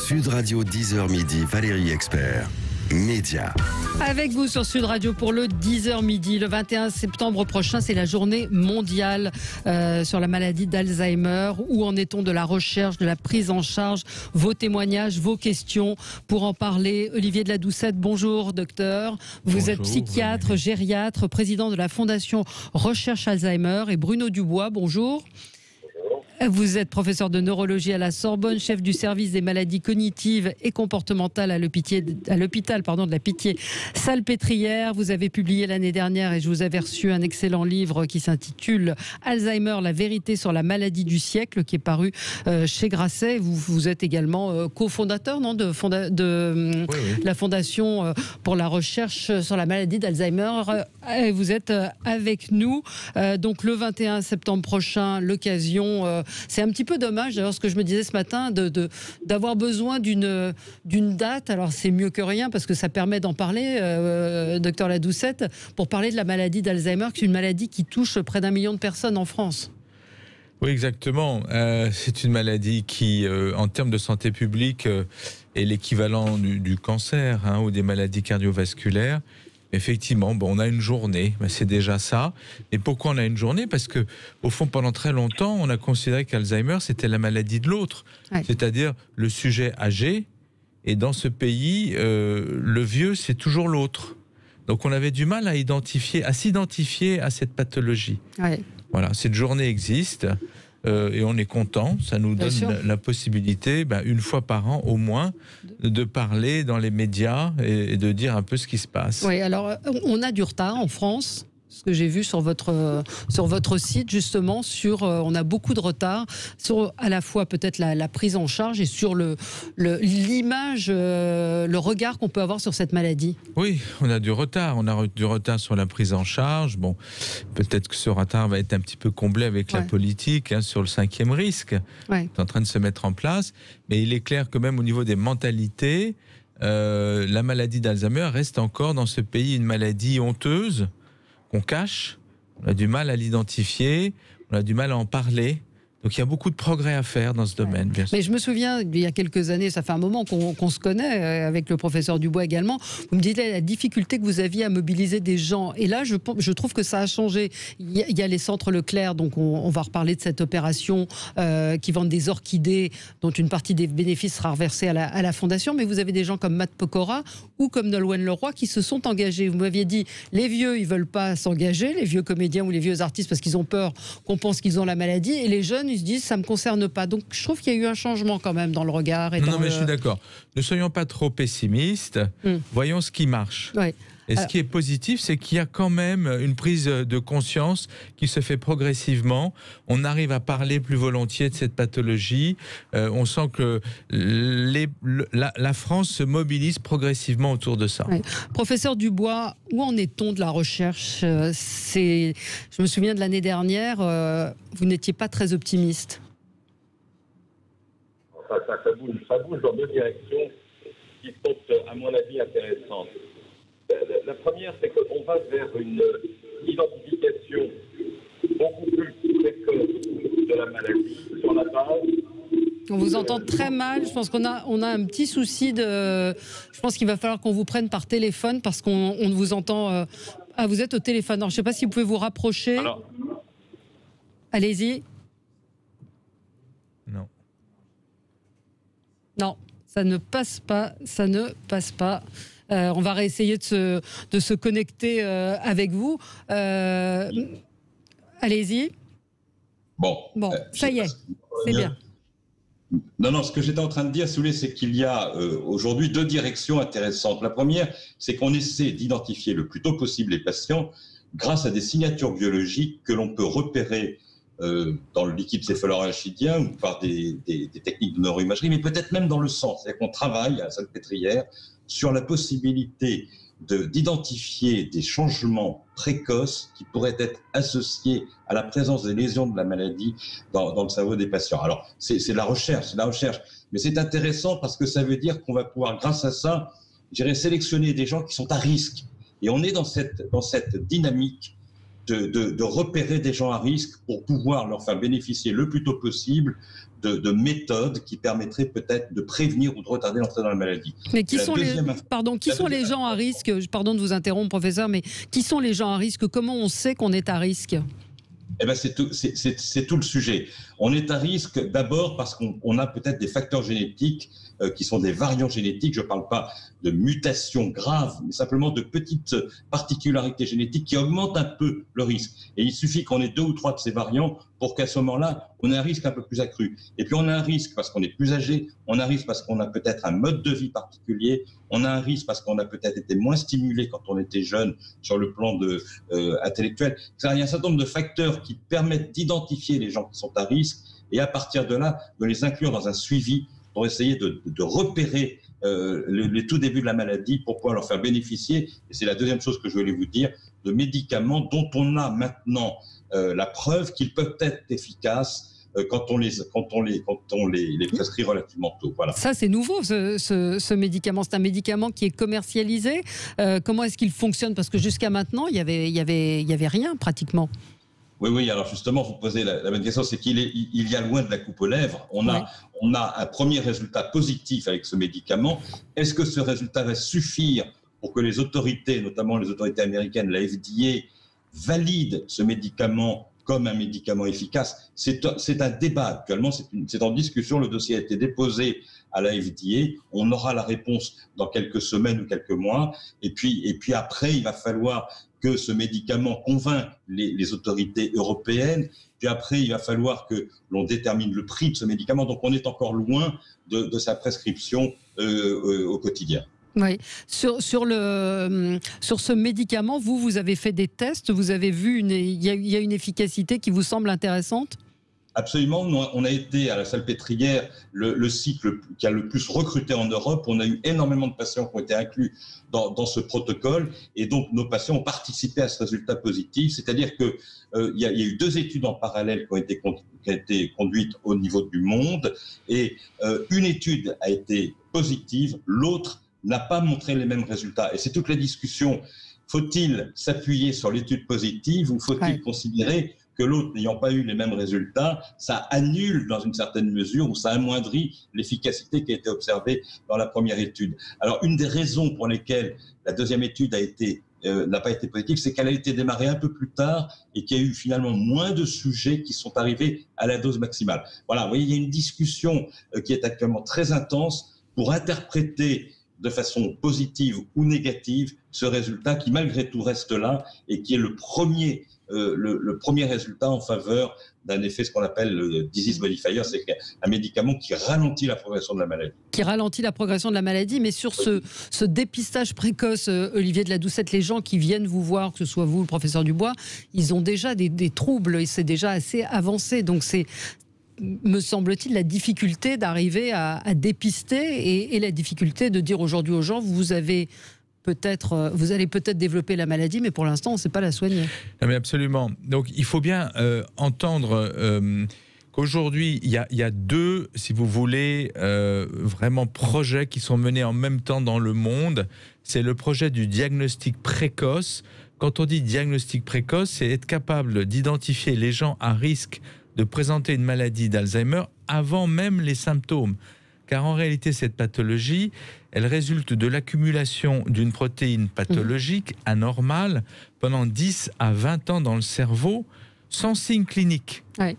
Sud Radio 10h midi, Valérie Expert. Média. Avec vous sur Sud Radio pour le 10h midi. Le 21 septembre prochain, c'est la journée mondiale sur la maladie d'Alzheimer. Où en est-on de la recherche, de la prise en charge? Vos témoignages, vos questions. Pour en parler, Olivier de la Doucette, bonjour docteur. Vous êtes psychiatre, gériatre, président de la Fondation Recherche Alzheimer. Et Bruno Dubois, bonjour. Vous êtes professeur de neurologie à la Sorbonne, chef du service des maladies cognitives et comportementales à l'hôpital de la Pitié-Salpêtrière. Vous avez publié l'année dernière, et je vous avais reçu un excellent livre qui s'intitule Alzheimer, la vérité sur la maladie du siècle, qui est paru chez Grasset. Vous êtes également cofondateur de la Fondation pour la recherche sur la maladie d'Alzheimer. Vous êtes avec nous. Donc le 21 septembre prochain, l'occasion... c'est un petit peu dommage, d'ailleurs, ce que je me disais ce matin, d'avoir besoin d'une date. Alors c'est mieux que rien parce que ça permet d'en parler, docteur Ladoucette, pour parler de la maladie d'Alzheimer, qui est une maladie qui touche près d'1 million de personnes en France. Oui, exactement. C'est une maladie qui, en termes de santé publique, est l'équivalent du cancer ou des maladies cardiovasculaires. Effectivement, on a une journée, c'est déjà ça. Et pourquoi on a une journée? Parce que, au fond, pendant très longtemps, on a considéré qu'Alzheimer, c'était la maladie de l'autre. Ouais. C'est-à-dire le sujet âgé. Et dans ce pays, le vieux, c'est toujours l'autre. Donc on avait du mal à s'identifier à cette pathologie. Ouais. Voilà, cette journée existe. Et on est content, ça nous donne la possibilité, une fois par an au moins, de parler dans les médias et de dire un peu ce qui se passe. Oui, alors on a du retard en France. Ce que j'ai vu sur votre site, justement, on a beaucoup de retard sur à la fois peut-être la prise en charge et sur l'image, le regard qu'on peut avoir sur cette maladie. Oui, on a du retard. On a du retard sur la prise en charge. Bon, peut-être que ce retard va être un petit peu comblé avec la politique sur le 5e risque qui est en train de se mettre en place. Mais il est clair que même au niveau des mentalités, la maladie d'Alzheimer reste encore dans ce pays une maladie honteuse, qu'on cache, on a du mal à l'identifier, on a du mal à en parler. Donc il y a beaucoup de progrès à faire dans ce domaine, bien sûr. Mais je me souviens, il y a quelques années, ça fait un moment qu'on se connaît, avec le professeur Dubois également, vous me dites la difficulté que vous aviez à mobiliser des gens. Et là, je trouve que ça a changé. Il y a les centres Leclerc, donc on va reparler de cette opération qui vendent des orchidées, dont une partie des bénéfices sera reversée à la Fondation. Mais vous avez des gens comme Matt Pokora ou comme Nolwenn Leroy qui se sont engagés. Vous m'aviez dit, les vieux, ils veulent pas s'engager, les vieux comédiens ou les vieux artistes, parce qu'ils ont peur qu'on pense qu'ils ont la maladie. Et les jeunes, ils se disent ça me concerne pas. Donc je trouve qu'il y a eu un changement quand même dans le regard. Et non, mais je suis d'accord. Ne soyons pas trop pessimistes. Voyons ce qui marche. Ouais. Et ce qui est positif, c'est qu'il y a quand même une prise de conscience qui se fait progressivement. On arrive à parler plus volontiers de cette pathologie. On sent que la France se mobilise progressivement autour de ça. Ouais. Professeur Dubois, où en est-on de la recherche? Je me souviens de l'année dernière, vous n'étiez pas très optimiste. Ça bouge dans deux directions qui sont, à mon avis, intéressantes. La première, c'est qu'on va vers une identification beaucoup plus précoce de la maladie sur la base. On vous entend très mal. Je pense qu'on a un petit souci de. Je pense qu'il va falloir qu'on vous prenne par téléphone parce qu'on vous entend. Ah, vous êtes au téléphone. Alors, je ne sais pas si vous pouvez vous rapprocher. Alors... Allez-y. Non. Non, ça ne passe pas. Ça ne passe pas. On va réessayer de se connecter avec vous. Allez-y. Bon, ça y est, c'est bien. Non, ce que j'étais en train de dire, si vous voulez, c'est qu'il y a aujourd'hui deux directions intéressantes. La première, c'est qu'on essaie d'identifier le plus tôt possible les patients grâce à des signatures biologiques que l'on peut repérer dans le liquide céphalorachidien ou par des techniques de neuroimagerie, mais peut-être même dans le sang. C'est-à-dire qu'on travaille à la Salpêtrière sur la possibilité d'identifier des changements précoces qui pourraient être associés à la présence des lésions de la maladie dans le cerveau des patients. Alors, c'est de la recherche, mais c'est intéressant parce que ça veut dire qu'on va pouvoir, grâce à ça, sélectionner des gens qui sont à risque. Et on est dans cette dynamique de repérer des gens à risque pour pouvoir leur faire bénéficier le plus tôt possible de méthodes qui permettraient peut-être de prévenir ou de retarder l'entrée dans la maladie. Mais qui sont les gens à risque? Pardon de vous interrompre, professeur, mais qui sont les gens à risque? Comment on sait qu'on est à risque? Eh ben c'est tout le sujet. On est à risque d'abord parce qu'on a peut-être des facteurs génétiques qui sont des variants génétiques. Je ne parle pas de mutations graves, mais simplement de petites particularités génétiques qui augmentent un peu le risque. Et il suffit qu'on ait 2 ou 3 de ces variants pour qu'à ce moment-là, on ait un risque un peu plus accru. Et puis on a un risque parce qu'on est plus âgé, on a un risque parce qu'on a peut-être un mode de vie particulier, on a un risque parce qu'on a peut-être été moins stimulé quand on était jeune sur le plan intellectuel. Il y a un certain nombre de facteurs qui permettent d'identifier les gens qui sont à risque et à partir de là, de les inclure dans un suivi pour essayer de repérer les tout débuts de la maladie pour pouvoir leur faire bénéficier, et c'est la deuxième chose que je voulais vous dire, de médicaments dont on a maintenant la preuve qu'ils peuvent être efficaces quand on les prescrit relativement tôt. Voilà. Ça, c'est nouveau, ce médicament. C'est un médicament qui est commercialisé. Comment est-ce qu'il fonctionne? Parce que jusqu'à maintenant, il y avait rien pratiquement. Oui, alors justement, vous posez la bonne question, c'est qu'il y a loin de la coupe aux lèvres. On a un premier résultat positif avec ce médicament. Est-ce que ce résultat va suffire pour que les autorités, notamment les autorités américaines, la FDA, valident ce médicament comme un médicament efficace? C'est un débat actuellement, c'est en discussion. Le dossier a été déposé à la FDA. On aura la réponse dans quelques semaines ou quelques mois. Et puis après, il va falloir que ce médicament convainc les autorités européennes. Puis après, il va falloir que l'on détermine le prix de ce médicament. Donc, on est encore loin de sa prescription au quotidien. Oui. Sur ce médicament, vous avez fait des tests, vous avez vu, il y a une efficacité qui vous semble intéressante? Absolument. On a été à la Salpêtrière le site qui a le plus recruté en Europe. On a eu énormément de patients qui ont été inclus dans ce protocole. Et donc, nos patients ont participé à ce résultat positif. C'est-à-dire qu'il y a eu 2 études en parallèle qui ont été conduites au niveau du monde. Et une étude a été positive, l'autre n'a pas montré les mêmes résultats. Et c'est toute la discussion. Faut-il s'appuyer sur l'étude positive ou faut-il considérer que l'autre n'ayant pas eu les mêmes résultats, ça annule dans une certaine mesure ou ça amoindrit l'efficacité qui a été observée dans la première étude. Alors, une des raisons pour lesquelles la deuxième étude n'a pas été positive, c'est qu'elle a été démarrée un peu plus tard et qu'il y a eu finalement moins de sujets qui sont arrivés à la dose maximale. Voilà, vous voyez, il y a une discussion qui est actuellement très intense pour interpréter de façon positive ou négative ce résultat qui malgré tout reste là et qui est le premier résultat en faveur d'un effet, ce qu'on appelle le disease modifier, c'est un médicament qui ralentit la progression de la maladie. Qui ralentit la progression de la maladie, mais sur ce dépistage précoce, Olivier de la Doucette, les gens qui viennent vous voir, que ce soit vous, le professeur Dubois, ils ont déjà des troubles et c'est déjà assez avancé. Donc c'est, me semble-t-il, la difficulté d'arriver à dépister et la difficulté de dire aujourd'hui aux gens, vous allez peut-être développer la maladie, mais pour l'instant, on ne sait pas la soigner. Non mais absolument. Donc, il faut bien entendre qu'aujourd'hui, il y a 2, si vous voulez, vraiment projets qui sont menés en même temps dans le monde. C'est le projet du diagnostic précoce. Quand on dit diagnostic précoce, c'est être capable d'identifier les gens à risque de présenter une maladie d'Alzheimer avant même les symptômes. Car en réalité, cette pathologie, elle résulte de l'accumulation d'une protéine pathologique anormale pendant 10 à 20 ans dans le cerveau, sans signe clinique. Ouais.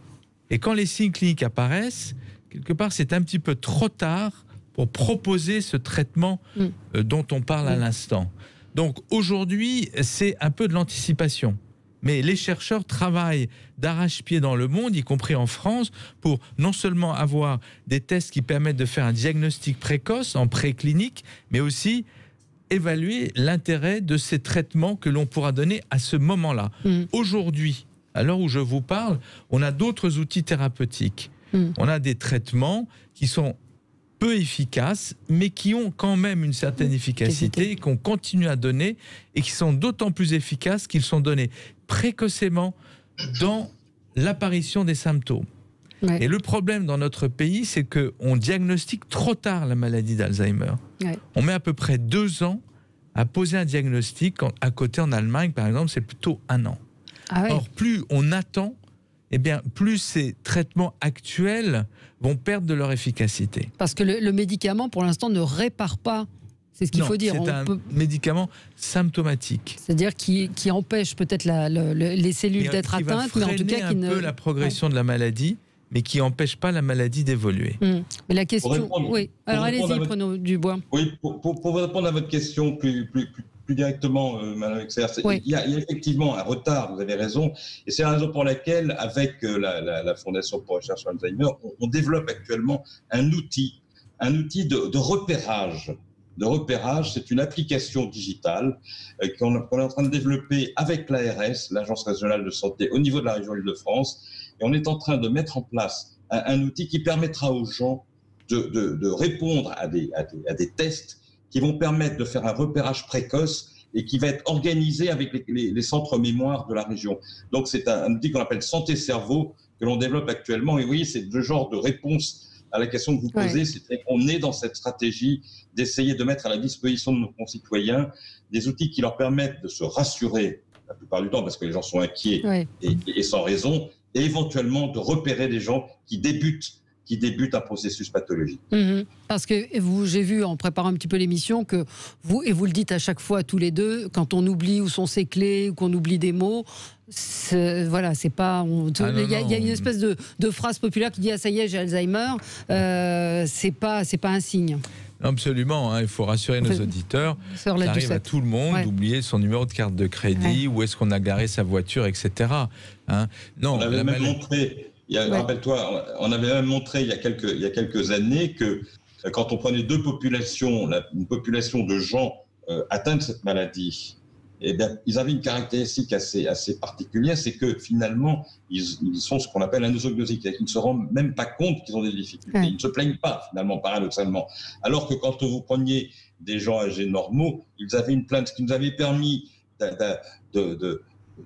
Et quand les signes cliniques apparaissent, quelque part, c'est un petit peu trop tard pour proposer ce traitement dont on parle à l'instant. Donc aujourd'hui, c'est un peu de l'anticipation. Mais les chercheurs travaillent d'arrache-pied dans le monde, y compris en France, pour non seulement avoir des tests qui permettent de faire un diagnostic précoce en préclinique, mais aussi évaluer l'intérêt de ces traitements que l'on pourra donner à ce moment-là. Aujourd'hui, à l'heure où je vous parle, on a d'autres outils thérapeutiques. On a des traitements qui sont peu efficaces, mais qui ont quand même une certaine efficacité, qu'on continue à donner, et qui sont d'autant plus efficaces qu'ils sont donnés précocement dans l'apparition des symptômes. Ouais. Et le problème dans notre pays, c'est qu'on diagnostique trop tard la maladie d'Alzheimer. Ouais. On met à peu près 2 ans à poser un diagnostic. À côté, en Allemagne, par exemple, c'est plutôt 1 an. Ah ouais. Or, plus on attend, eh bien, plus ces traitements actuels vont perdre de leur efficacité. Parce que le médicament, pour l'instant, ne répare pas. C'est ce qu'il faut dire. C'est un médicament symptomatique. C'est-à-dire qui empêche peut-être les cellules d'être atteintes, mais en tout cas qui ne... un peu la progression de la maladie, mais qui n'empêche pas la maladie d'évoluer. Mais la question... Oui. Alors allez-y, Bruno Dubois. Oui, pour vous répondre à votre question plus directement, Madame Exer, Oui. il y a effectivement un retard, vous avez raison, et c'est la raison pour laquelle, avec la Fondation pour la recherche sur Alzheimer, on développe actuellement un outil de repérage. C'est une application digitale qu'on est en train de développer avec l'ARS, l'Agence régionale de santé, au niveau de la région Île-de-France, et on est en train de mettre en place un outil qui permettra aux gens de répondre à des tests qui vont permettre de faire un repérage précoce et qui va être organisé avec les centres mémoire de la région. Donc c'est un outil qu'on appelle Santé Cerveau que l'on développe actuellement. Et oui, c'est le genre de réponse à la question que vous posez, c'est qu'on est dans cette stratégie d'essayer de mettre à la disposition de nos concitoyens des outils qui leur permettent de se rassurer la plupart du temps parce que les gens sont inquiets et sans raison, et éventuellement de repérer des gens qui débutent un processus pathologique. Parce que j'ai vu en préparant un petit peu l'émission que vous le dites à chaque fois tous les deux, quand on oublie où sont ses clés ou qu'on oublie des mots, voilà, c'est pas. Il y a une espèce de phrase populaire qui dit ah ça y est j'ai Alzheimer, c'est pas un signe. Absolument, il faut rassurer nos auditeurs. Ça arrive à tout le monde d'oublier son numéro de carte de crédit, où est-ce qu'on a garé sa voiture, etc. Non, on avait même montré. Rappelle-toi, on avait même montré il y a quelques années que quand on prenait deux populations, une population de gens atteints de cette maladie, eh bien, ils avaient une caractéristique assez particulière, c'est que finalement, ils sont ce qu'on appelle anosognostiques, c'est-à-dire qu'ils ne se rendent même pas compte qu'ils ont des difficultés. Ils ne se plaignent pas, finalement, paradoxalement. Alors que quand vous preniez des gens âgés normaux, ils avaient une plainte, ce qui nous avait permis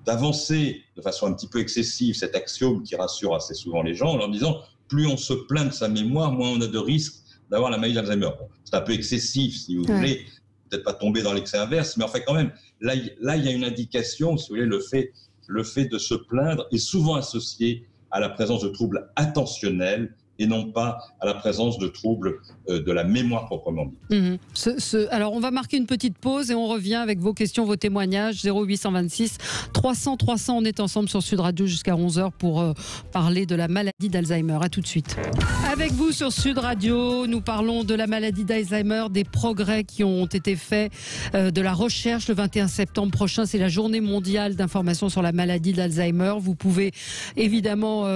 d'avancer de façon un petit peu excessive cet axiome qui rassure assez souvent les gens en leur disant plus on se plaint de sa mémoire, moins on a de risques d'avoir la maladie d'Alzheimer. C'est un peu excessif si vous voulez, peut-être pas tomber dans l'excès inverse, mais en fait quand même, là il y a une indication, si vous voulez, le fait de se plaindre est souvent associé à la présence de troubles attentionnels et non pas à la présence de troubles de la mémoire proprement dit. Alors on va marquer une petite pause et on revient avec vos questions, vos témoignages. 0826 300 300, on est ensemble sur Sud Radio jusqu'à 11h pour parler de la maladie d'Alzheimer. À tout de suite. Avec vous sur Sud Radio, nous parlons de la maladie d'Alzheimer, des progrès qui ont été faits, de la recherche. Le 21 septembre prochain, c'est la journée mondiale d'information sur la maladie d'Alzheimer. Vous pouvez évidemment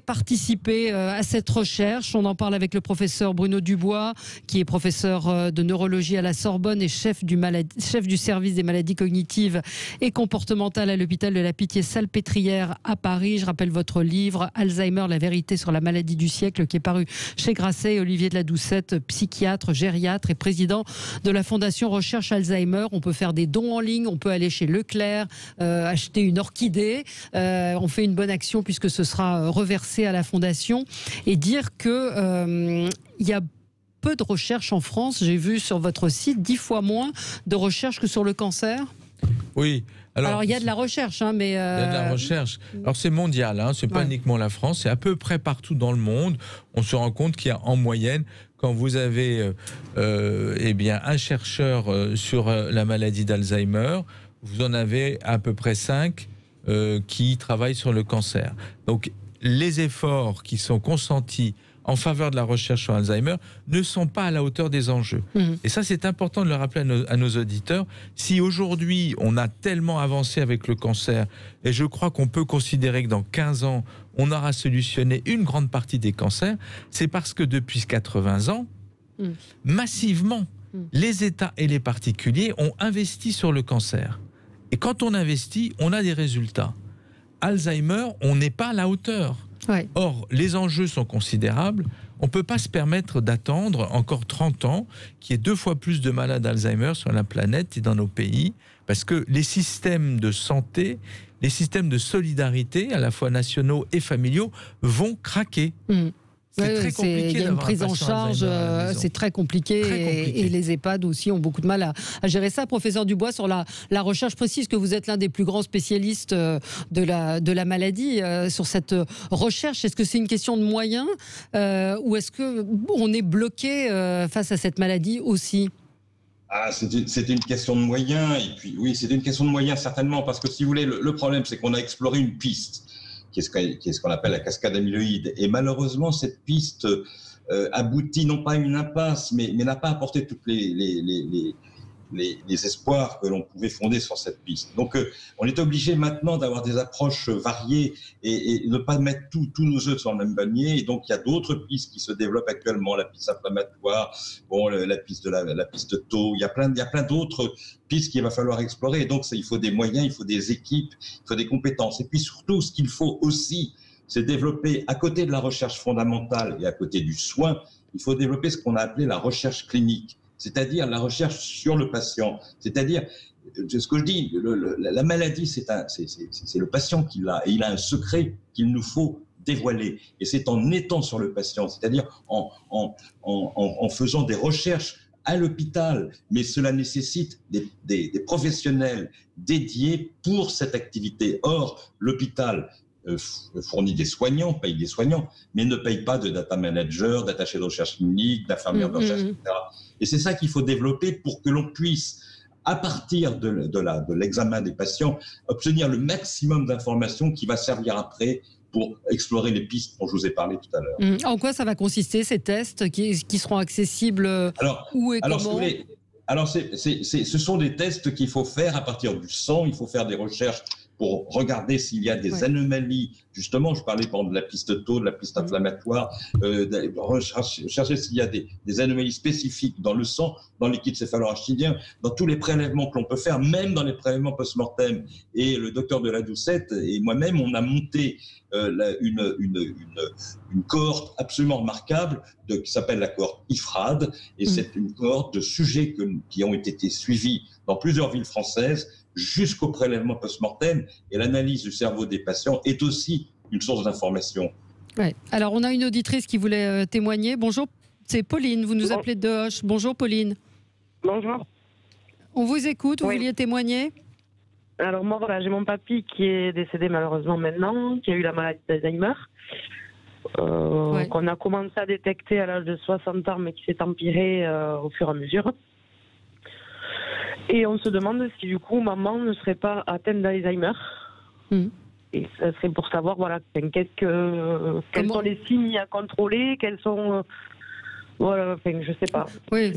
participer à cette recherche. On en parle avec le professeur Bruno Dubois, qui est professeur de neurologie à la Sorbonne et chef du service des maladies cognitives et comportementales à l'hôpital de la Pitié-Salpêtrière à Paris. Je rappelle votre livre Alzheimer, la vérité sur la maladie du siècle, qui est paru chez Grasset. Olivier de la Doucette, psychiatre, gériatre et président de la Fondation Recherche Alzheimer. On peut faire des dons en ligne, on peut aller chez Leclerc, acheter une orchidée. On fait une bonne action puisque ce sera reversé à la Fondation. Et dire que il y a peu de recherches en France. J'ai vu sur votre site 10 fois moins de recherches que sur le cancer. Oui. Alors il y a de la recherche, mais... Il y a de la recherche. Alors c'est mondial, c'est pas uniquement la France, c'est à peu près partout dans le monde. On se rend compte qu'il y a en moyenne, quand vous avez un chercheur sur la maladie d'Alzheimer, vous en avez à peu près 5 qui travaillent sur le cancer. Donc les efforts qui sont consentis en faveur de la recherche sur Alzheimer ne sont pas à la hauteur des enjeux. Et ça, c'est important de le rappeler à nos auditeurs. Si aujourd'hui, on a tellement avancé avec le cancer, et je crois qu'on peut considérer que dans 15 ans, on aura solutionné une grande partie des cancers, c'est parce que depuis 80 ans, massivement, les États et les particuliers ont investi sur le cancer. Et quand on investit, on a des résultats. Alzheimer, on n'est pas à la hauteur. Or, les enjeux sont considérables. On ne peut pas se permettre d'attendre encore 30 ans qu'il y ait 2 fois plus de malades d'Alzheimer sur la planète et dans nos pays, parce que les systèmes de santé, les systèmes de solidarité, à la fois nationaux et familiaux, vont craquer. C'est très compliqué. Il y a une prise en charge, c'est très compliqué. Et les EHPAD aussi ont beaucoup de mal à gérer ça. Professeur Dubois, sur la recherche précise, que vous êtes l'un des plus grands spécialistes de la maladie, sur cette recherche, est-ce que c'est une question de moyens ou est-ce qu'on est bloqué face à cette maladie aussi ? C'était une question de moyens, et puis oui, c'était une question de moyens certainement, parce que si vous voulez, le problème c'est qu'on a exploré une piste, qui est ce qu'on appelle la cascade amyloïde, et malheureusement cette piste aboutit non pas à une impasse, mais n'a pas apporté toutes les espoirs que l'on pouvait fonder sur cette piste. Donc on est obligé maintenant d'avoir des approches variées et de ne pas mettre tous nos œufs sur le même panier. Et donc il y a d'autres pistes qui se développent actuellement, la piste inflammatoire, la piste la piste tau, il y a plein d'autres pistes qu'il va falloir explorer. Et donc il faut des moyens, il faut des équipes, il faut des compétences. Et puis surtout, ce qu'il faut aussi, c'est développer, à côté de la recherche fondamentale et à côté du soin, il faut développer ce qu'on a appelé la recherche clinique, c'est-à-dire la recherche sur le patient. C'est-à-dire, ce que je dis, la maladie, c'est le patient qui l'a, et il a un secret qu'il nous faut dévoiler. Et c'est en étant sur le patient, c'est-à-dire en faisant des recherches à l'hôpital, mais cela nécessite des professionnels dédiés pour cette activité. Or, l'hôpital fournit des soignants, paye des soignants, mais ne paye pas de data manager, d'attaché de recherche clinique, d'infirmière de recherche, etc. Et c'est ça qu'il faut développer pour que l'on puisse, à partir de l'examen des patients, obtenir le maximum d'informations qui va servir après pour explorer les pistes dont je vous ai parlé tout à l'heure. En quoi ça va consister, ces tests qui seront accessibles où et comment ? Alors, ce sont des tests qu'il faut faire à partir du sang. Il faut faire des recherches pour regarder s'il y a des anomalies. Justement, je parlais par exemple de la piste tau, de la piste inflammatoire, chercher s'il y a des anomalies spécifiques dans le sang, dans le liquide céphalorachidien, dans tous les prélèvements que l'on peut faire, même dans les prélèvements post-mortem. Et le docteur de la Doucette et moi-même, on a monté une cohorte absolument remarquable qui s'appelle la cohorte IFRAD, et c'est une cohorte de sujets qui ont été suivis dans plusieurs villes françaises jusqu'au prélèvement post-mortem, et l'analyse du cerveau des patients est aussi une source d'information. Ouais. Alors, on a une auditrice qui voulait témoigner. Bonjour, c'est Pauline, vous nous appelez de Hoche. Bonjour Pauline. Bonjour. On vous écoute, vous vouliez témoigner ? Alors moi, voilà, j'ai mon papy qui est décédé malheureusement maintenant, qui a eu la maladie d'Alzheimer, qu'on a commencé à détecter à l'âge de 60 ans, mais qui s'est empiré au fur et à mesure. Et on se demande si du coup maman ne serait pas atteinte d'Alzheimer. Et ça serait pour savoir quels sont les signes à contrôler, quels sont je sais pas. Oui,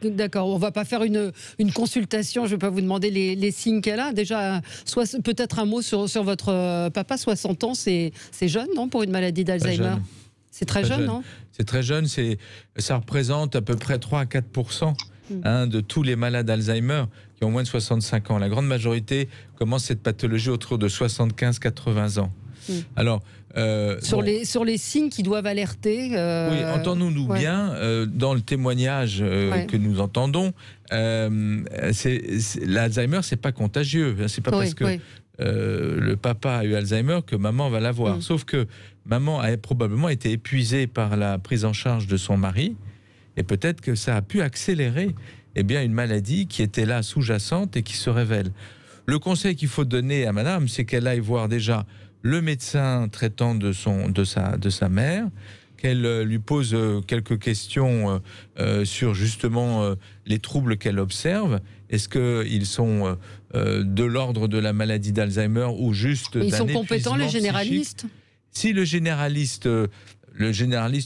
d'accord. On va pas faire une consultation. Je vais pas vous demander les signes qu'elle a. Déjà, peut-être un mot sur votre papa. 60 ans, c'est jeune, non, pour une maladie d'Alzheimer. C'est très jeune, non ? C'est très jeune. Ça représente à peu près 3 à 4% de tous les malades d'Alzheimer qui ont moins de 65 ans. La grande majorité commence cette pathologie autour de 75-80 ans. Alors, sur les signes qui doivent alerter. Oui, entendons-nous bien dans le témoignage que nous entendons. L'Alzheimer, c'est pas contagieux. C'est pas parce que le papa a eu Alzheimer que maman va l'avoir. Sauf que maman a probablement été épuisée par la prise en charge de son mari, et peut-être que ça a pu accélérer une maladie qui était là sous-jacente et qui se révèle. Le conseil qu'il faut donner à madame, c'est qu'elle aille voir déjà le médecin traitant de sa mère, qu'elle lui pose quelques questions sur justement les troubles qu'elle observe. Est-ce qu'ils sont de l'ordre de la maladie d'Alzheimer ou juste d'un épuisement psychique ? Ils sont compétents, les généralistes ? Si le généraliste,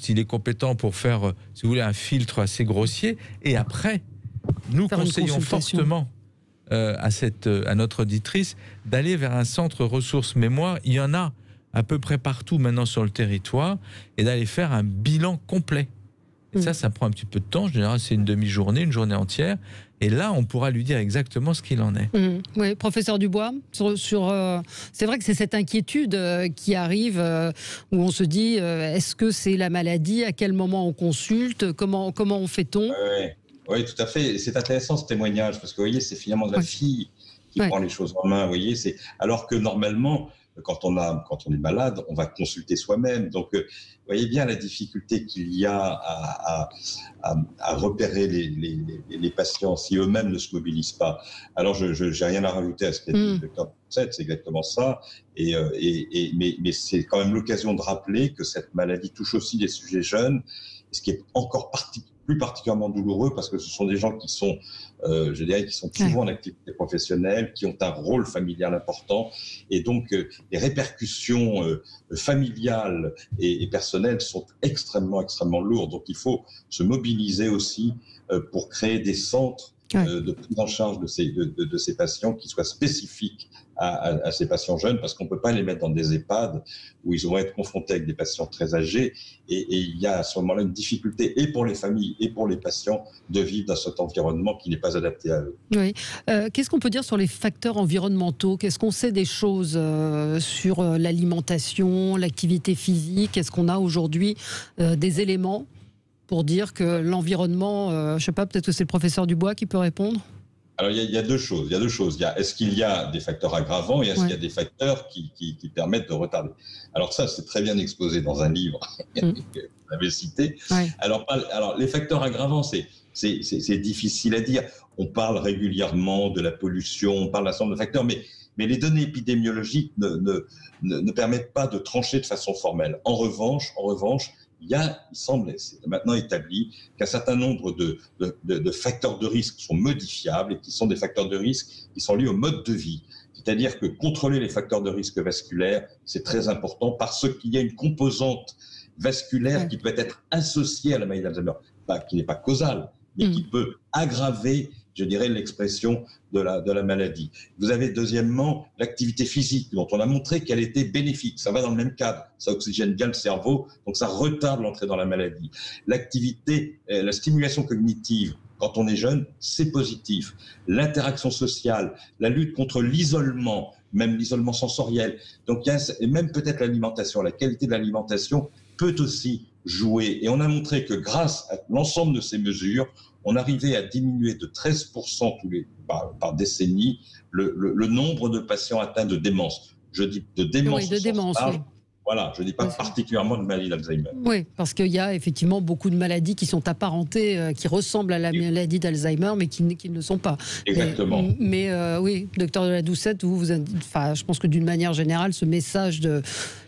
il est compétent pour faire, si vous voulez, un filtre assez grossier. Et après, nous conseillons fortement à notre auditrice d'aller vers un centre ressources mémoire. Il y en a à peu près partout maintenant sur le territoire, et d'aller faire un bilan complet. Et ça prend un petit peu de temps. En général, c'est une demi-journée, une journée entière. Et là, on pourra lui dire exactement ce qu'il en est. Oui, professeur Dubois, c'est vrai que c'est cette inquiétude qui arrive, où on se dit, est-ce que c'est la maladie ? À quel moment on consulte ? Comment fait-on ? Oui, tout à fait. C'est intéressant ce témoignage, parce que vous voyez, c'est finalement la fille qui prend les choses en main. Vous voyez, alors que normalement, quand on est malade, on va consulter soi-même. Donc, vous voyez bien la difficulté qu'il y a à repérer les patients si eux-mêmes ne se mobilisent pas. Alors, je n'ai rien à rajouter à ce qu'a dit le docteur Doucet, c'est exactement ça. Mais c'est quand même l'occasion de rappeler que cette maladie touche aussi les sujets jeunes, ce qui est encore plus particulièrement douloureux parce que ce sont des gens qui sont, je dirais, qui sont souvent en activité professionnelle, qui ont un rôle familial important, et donc les répercussions familiales et personnelles sont extrêmement lourdes. Donc il faut se mobiliser aussi pour créer des centres de prise en charge de ces patients qui soient spécifiques à ces patients jeunes, parce qu'on ne peut pas les mettre dans des EHPAD où ils vont être confrontés avec des patients très âgés, et il y a à ce moment-là une difficulté et pour les familles et pour les patients de vivre dans cet environnement qui n'est pas adapté à eux. Oui. Qu'est-ce qu'on peut dire sur les facteurs environnementaux? Qu'est-ce qu'on sait des choses sur l'alimentation, l'activité physique? Est-ce qu'on a aujourd'hui des éléments pour dire que l'environnement, je ne sais pas, peut-être que c'est le professeur Dubois qui peut répondre? Alors, il y a deux choses. Est-ce qu'il y a des facteurs aggravants et est-ce qu'il y a des facteurs qui permettent de retarder? Alors ça, c'est très bien exposé dans un livre que vous avez cité. Ouais. Alors, les facteurs aggravants, c'est difficile à dire. On parle régulièrement de la pollution, on parle d'un certain nombre de facteurs, mais les données épidémiologiques ne permettent pas de trancher de façon formelle. En revanche, il semble, c'est maintenant établi, qu'un certain nombre de facteurs de risque sont modifiables et qui sont des facteurs de risque qui sont liés au mode de vie. C'est-à-dire que contrôler les facteurs de risque vasculaires, c'est très important parce qu'il y a une composante vasculaire qui peut être associée à la maladie d'Alzheimer, qui n'est pas causale, mais qui peut aggraver, je dirais, l'expression de la maladie. Vous avez deuxièmement l'activité physique, dont on a montré qu'elle était bénéfique. Ça va dans le même cadre, ça oxygène bien le cerveau, donc ça retarde l'entrée dans la maladie. L'activité, la stimulation cognitive, quand on est jeune, c'est positif. L'interaction sociale, la lutte contre l'isolement, même l'isolement sensoriel, donc et même peut-être l'alimentation, la qualité de l'alimentation peut aussi jouer. Et on a montré que grâce à l'ensemble de ces mesures, on arrivait à diminuer de 13% par décennie le nombre de patients atteints de démence. Je dis de démence. Oui, de démence, oui. Voilà, je ne dis pas particulièrement de maladie d'Alzheimer. Oui, parce qu'il y a effectivement beaucoup de maladies qui sont apparentées, qui ressemblent à la maladie d'Alzheimer, mais qui ne le sont pas. Exactement. Mais oui, docteur de la Doucet, je pense que d'une manière générale, ce message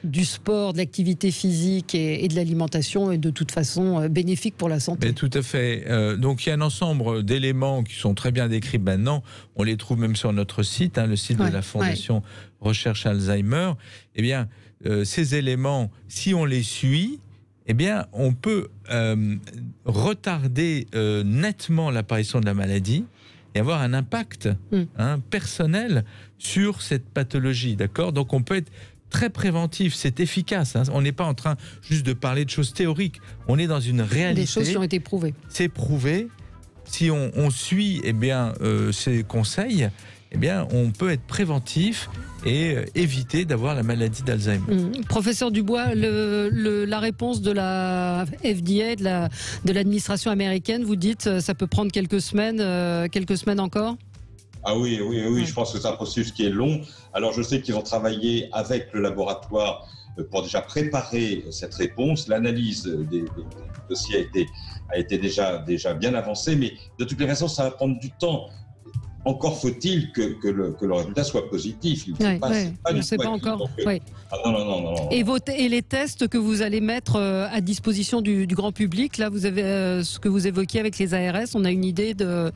du sport, de l'activité physique et de l'alimentation est de toute façon bénéfique pour la santé. Mais tout à fait. Donc il y a un ensemble d'éléments qui sont très bien décrits maintenant. On les trouve même sur notre site, le site de la Fondation Recherche Alzheimer. Eh bien, ces éléments, si on les suit, eh bien, on peut retarder nettement l'apparition de la maladie et avoir un impact personnel sur cette pathologie, d'accord? Donc, on peut être très préventif, c'est efficace. On n'est pas en train juste de parler de choses théoriques. On est dans une réalité. Des choses qui ont été prouvées. C'est prouvé. Si on suit ces conseils, eh bien, on peut être préventif et éviter d'avoir la maladie d'Alzheimer. Professeur Dubois, la réponse de la FDA, de l'administration américaine, vous dites ça peut prendre quelques semaines encore? Ah oui, je pense que c'est un processus qui est long. Alors je sais qu'ils ont travaillé avec le laboratoire pour déjà préparer cette réponse. L'analyse des dossiers a été déjà bien avancée, mais de toutes les façons, ça va prendre du temps. Encore faut-il que le résultat soit positif. On ne sait pas encore. Non. Et les tests que vous allez mettre à disposition du grand public, là, vous avez ce que vous évoquiez avec les ARS, on a une idée de...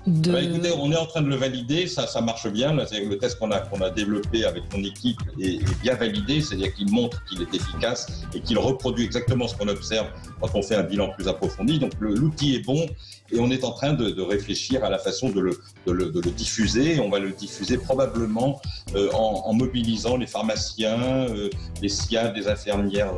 Écoutez, on est en train de le valider, ça marche bien. Là, le test qu'on a développé avec mon équipe est bien validé, c'est-à-dire qu'il montre qu'il est efficace et qu'il reproduit exactement ce qu'on observe quand on fait un bilan plus approfondi. Donc l'outil est bon et on est en train de réfléchir à la façon de le diffuser. On va le diffuser probablement en mobilisant les pharmaciens, les SIAD, les infirmières,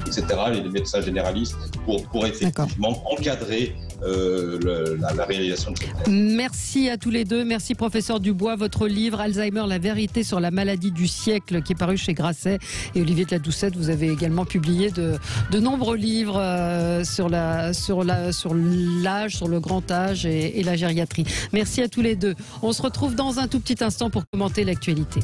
etc., les médecins généralistes pour effectivement encadrer la réalisation de ce test. Merci à tous les deux. Merci professeur Dubois. Votre livre Alzheimer, la vérité sur la maladie du siècle qui est paru chez Grasset, et Olivier de la Doucette, vous avez également publié de nombreux livres sur l'âge, sur le grand âge et la gériatrie. Merci à tous les deux. On se retrouve dans un tout petit instant pour commenter l'actualité.